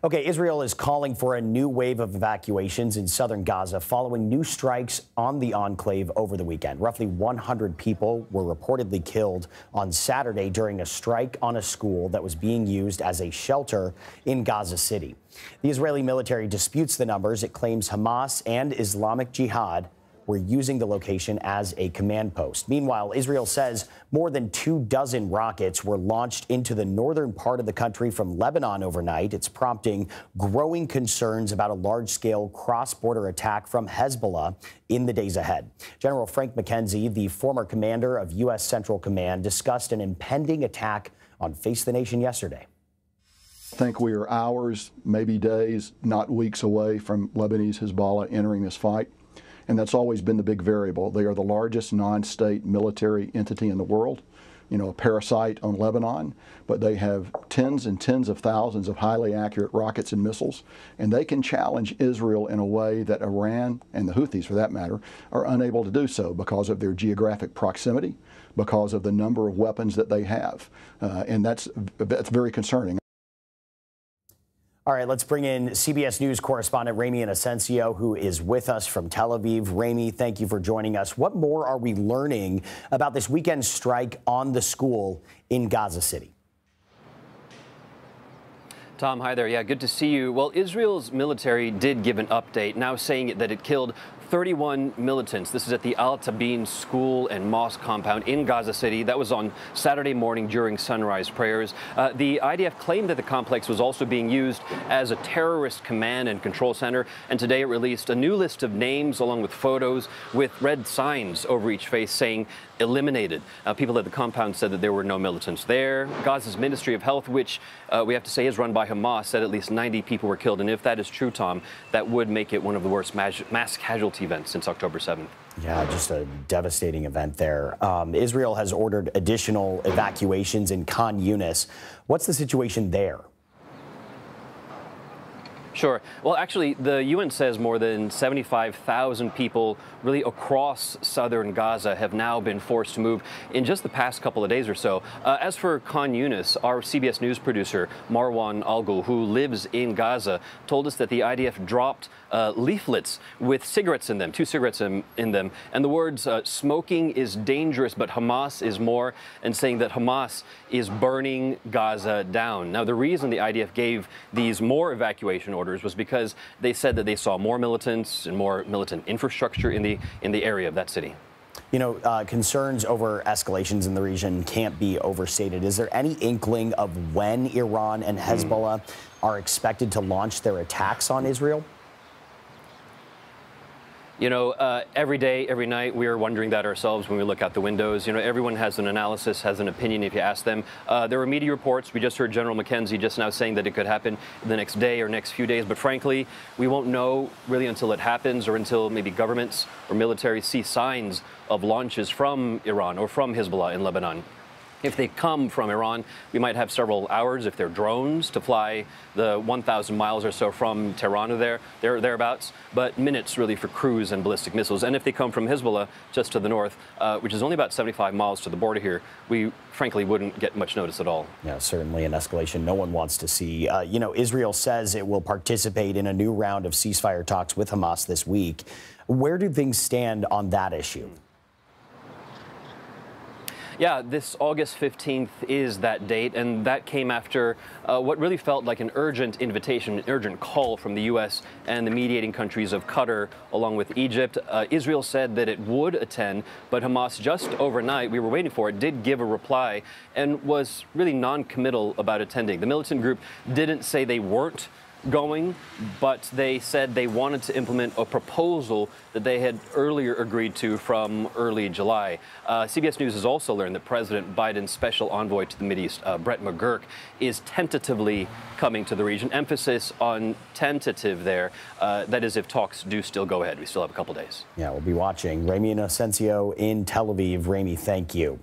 Okay, Israel is calling for a new wave of evacuations in southern Gaza following new strikes on the enclave over the weekend. Roughly 100 people were reportedly killed on Saturday during a strike on a school that was being used as a shelter in Gaza City. The Israeli military disputes the numbers. It claims Hamas and Islamic Jihad were using the location as a command post. Meanwhile, Israel says more than 24 rockets were launched into the northern part of the country from Lebanon overnight. It's prompting growing concerns about a large-scale cross-border attack from Hezbollah in the days ahead. General Frank McKenzie, the former commander of U.S. Central Command, discussed an impending attack on Face the Nation yesterday. I think we are hours, maybe days, not weeks away from Lebanese Hezbollah entering this fight. And that's always been the big variable. They are the largest non-state military entity in the world, a parasite on Lebanon, but they have tens and tens of thousands of highly accurate rockets and missiles, and they can challenge Israel in a way that Iran, and the Houthis for that matter, are unable to do so because of their geographic proximity, because of the number of weapons that they have, and that's very concerning. All right, let's bring in CBS News correspondent Ramy Inocencio, who is with us from Tel Aviv. Ramy, thank you for joining us. What more are we learning about this weekend strike on the school in Gaza City? Tom, hi there. Yeah, good to see you. Well, Israel's military did give an update, now saying that it killed 31 militants. This is at the Al Tabeen school and mosque compound in Gaza City. That was on Saturday morning during sunrise prayers. The IDF claimed that the complex was also being used as a terrorist command and control center. And today it released a new list of names along with photos with red signs over each face saying eliminated. People at the compound said that there were no militants there. Gaza's Ministry of Health, which we have to say is run by Hamas, said at least 90 people were killed. And if that is true, Tom, that would make it one of the worst mass casualty events since October 7th. Yeah, just a devastating event there. Israel has ordered additional evacuations in Khan Yunis. What's the situation there? Sure. Well, actually, the UN says more than 75,000 people really across southern Gaza have now been forced to move in just the past couple of days or so. As for Khan Yunis, our CBS News producer, Marwan Algul, who lives in Gaza, told us that the IDF dropped leaflets with cigarettes in them, 2 cigarettes in them, and the words, smoking is dangerous, but Hamas is more, and saying that Hamas is burning Gaza down. Now, the reason the IDF gave these more evacuation orders was because they said that they saw more militants and more militant infrastructure in the area of that city. Concerns over escalations in the region can't be overstated. Is there any inkling of when Iran and Hezbollah are expected to launch their attacks on Israel? Every day, every night, we are wondering that ourselves when we look out the windows. Everyone has an analysis, has an opinion if you ask them. There are media reports. We just heard General McKenzie just now saying that it could happen the next day or next few days. But frankly, we won't know really until it happens or until maybe governments or military see signs of launches from Iran or from Hezbollah in Lebanon. If they come from Iran, we might have several hours if they're drones to fly the 1,000 miles or so from Tehran to thereabouts, but minutes really for cruise and ballistic missiles. And if they come from Hezbollah just to the north, which is only about 75 miles to the border here, we frankly wouldn't get much notice at all. Yeah, certainly an escalation no one wants to see. Israel says it will participate in a new round of ceasefire talks with Hamas this week. Where do things stand on that issue? Yeah, this August 15th is that date, and that came after what really felt like an urgent invitation, an urgent call from the U.S. and the mediating countries of Qatar, along with Egypt. Israel said that it would attend, but Hamas just overnight, we were waiting for it, did give a reply and was really non-committal about attending. The militant group didn't say they weren't going, but they said they wanted to implement a proposal that they had earlier agreed to from early July. CBS News has also learned that President Biden's special envoy to the Mideast, Brett McGurk, is tentatively coming to the region. Emphasis on tentative there. That is, if talks do still go ahead. We still have a couple days. Yeah, we'll be watching. Ramy Inocencio in Tel Aviv. Ramy, thank you.